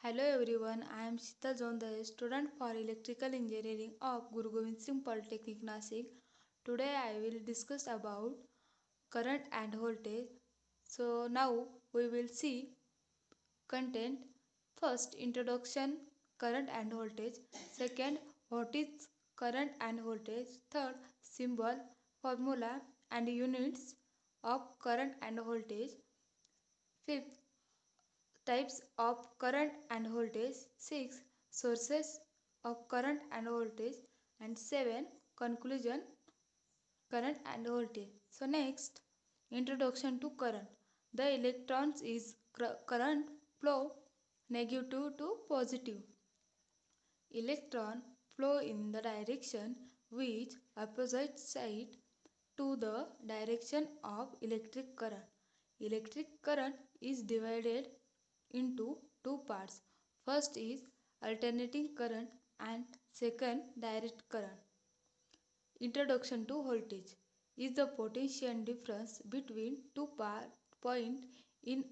Hello everyone, I am Shita Jonda, student for Electrical Engineering of Guru Gobind Singh Polytechnic Nasik. Today I will discuss about current and voltage. So now we will see content. First, introduction, current and voltage. Second, what is current and voltage. Third, symbol, formula and units of current and voltage. Fifth, types of current and voltage. 6 sources of current and voltage. And 7 conclusion, current and voltage. So next, introduction to current. The electrons is current flow negative to positive. Electron flow in the direction which opposite side to the direction of electric current. Electric current is divided into two parts. First is alternating current and second direct current. Introduction to voltage is the potential difference between two points in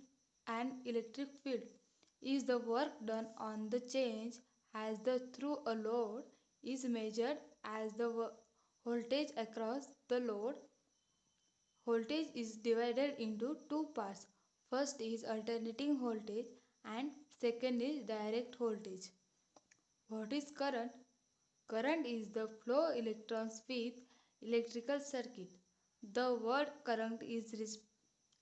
an electric field. Is the work done on the change as the through a load is measured as the voltage across the load. Voltage is divided into two parts. First is alternating voltage and second is direct voltage. What is current? Current is the flow electrons with electrical circuit. The word current is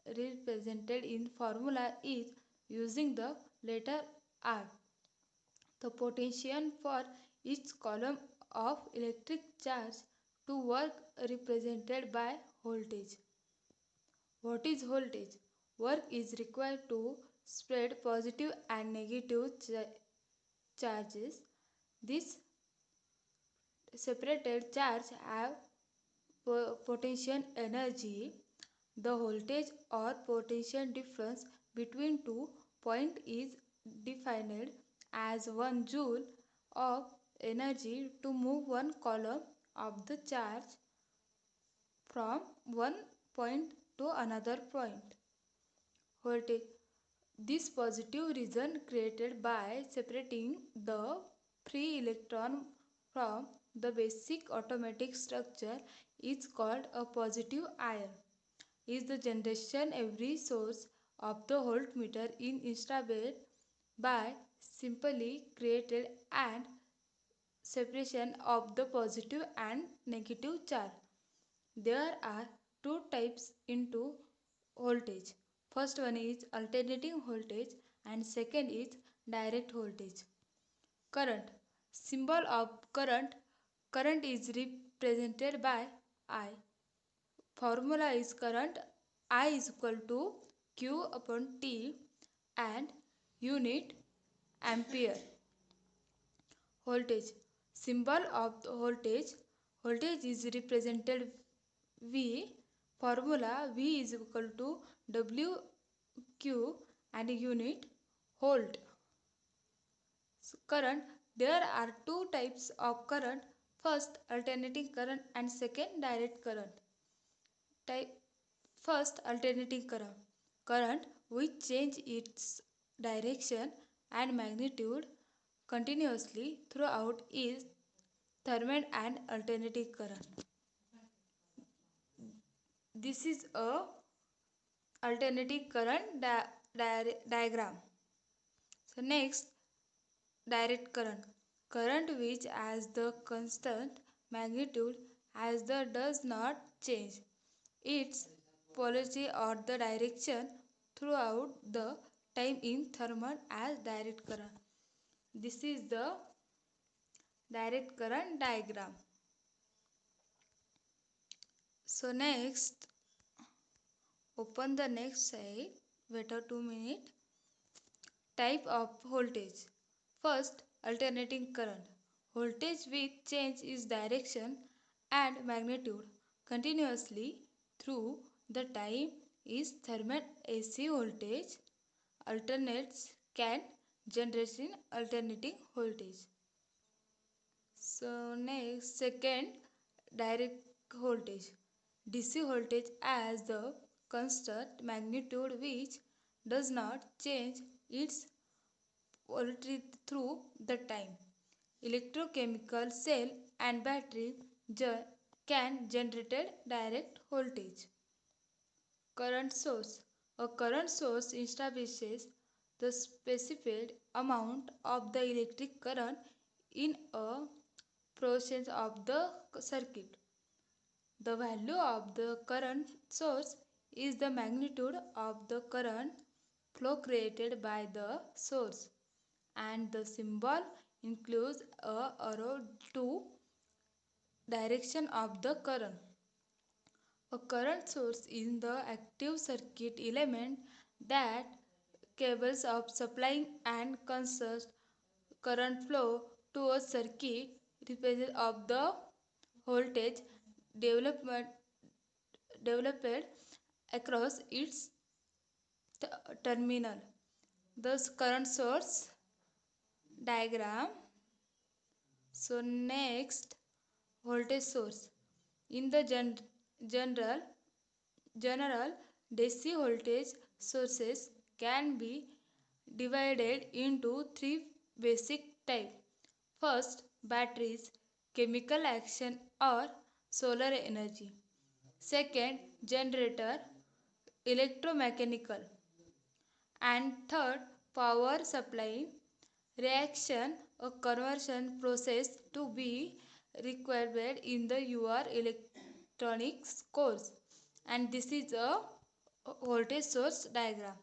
represented in formula is using the letter R. The potential for each column of electric charge to work represented by voltage. What is voltage? Work is required to spread positive and negative charges. These separated charges have potential energy. The voltage or potential difference between two points is defined as 1 joule of energy to move one column of the charge from one point to another point. Voltage. This positive region created by separating the free electron from the basic automatic structure is called a positive ion. Is the generation every source of the voltmeter in installed by simply created and separation of the positive and negative charge. There are two types into voltage. First one is alternating voltage and second is direct voltage. Current. Symbol of current. Current is represented by I. Formula is current I is equal to Q upon T and unit ampere. Voltage. Symbol of the voltage. Voltage is represented V. Formula V is equal to W Q and unit volt. So current. There are two types of current. First alternating current and second direct current. Type First alternating current. Current which change its direction and magnitude continuously throughout is termed an alternating current. This is a alternating current diagram. So next, direct current. Current which has the constant magnitude as the does not change its polarity or the direction throughout the time in thermal as direct current. This is the direct current diagram. So next, open the next side. Wait a 2 minutes. Type of voltage. First, alternating current. Voltage with change its direction and magnitude continuously through the time is thermal AC voltage. Alternates can generate in alternating voltage. So next, second, direct voltage. DC voltage as the constant magnitude which does not change its volatility through the time. Electrochemical cell and battery can generate direct voltage. Current source. A current source establishes the specified amount of the electric current in a portion of the circuit. The value of the current source is the magnitude of the current flow created by the source, and the symbol includes a arrow to direction of the current. A current source is the active circuit element that cables of supplying and constant current flow to a circuit representative of the voltage development developed across its terminal. Thus current source diagram. So next, voltage source. In the general general DC voltage sources can be divided into three basic types. First, batteries, chemical action or solar energy. Second, generator, electromechanical. And third, power supply, reaction, a conversion process to be required in the your electronics course. And this is a voltage source diagram.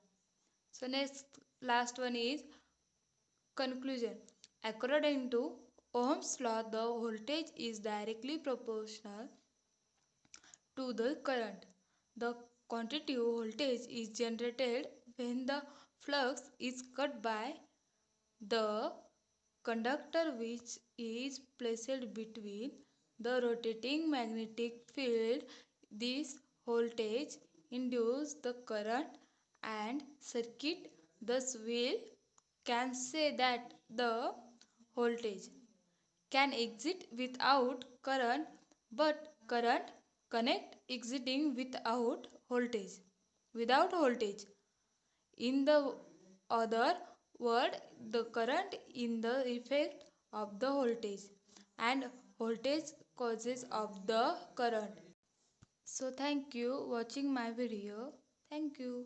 So next, last one is conclusion. According to Ohm's law, the voltage is directly proportional to the current. The quantity of voltage is generated when the flux is cut by the conductor which is placed between the rotating magnetic field. This voltage induces the current and circuit. Thus we can say that the voltage can exit without current, but current connect exiting without voltage. In the other word, the current in the effect of the voltage, and voltage causes of the current. So thank you watching my video. Thank you.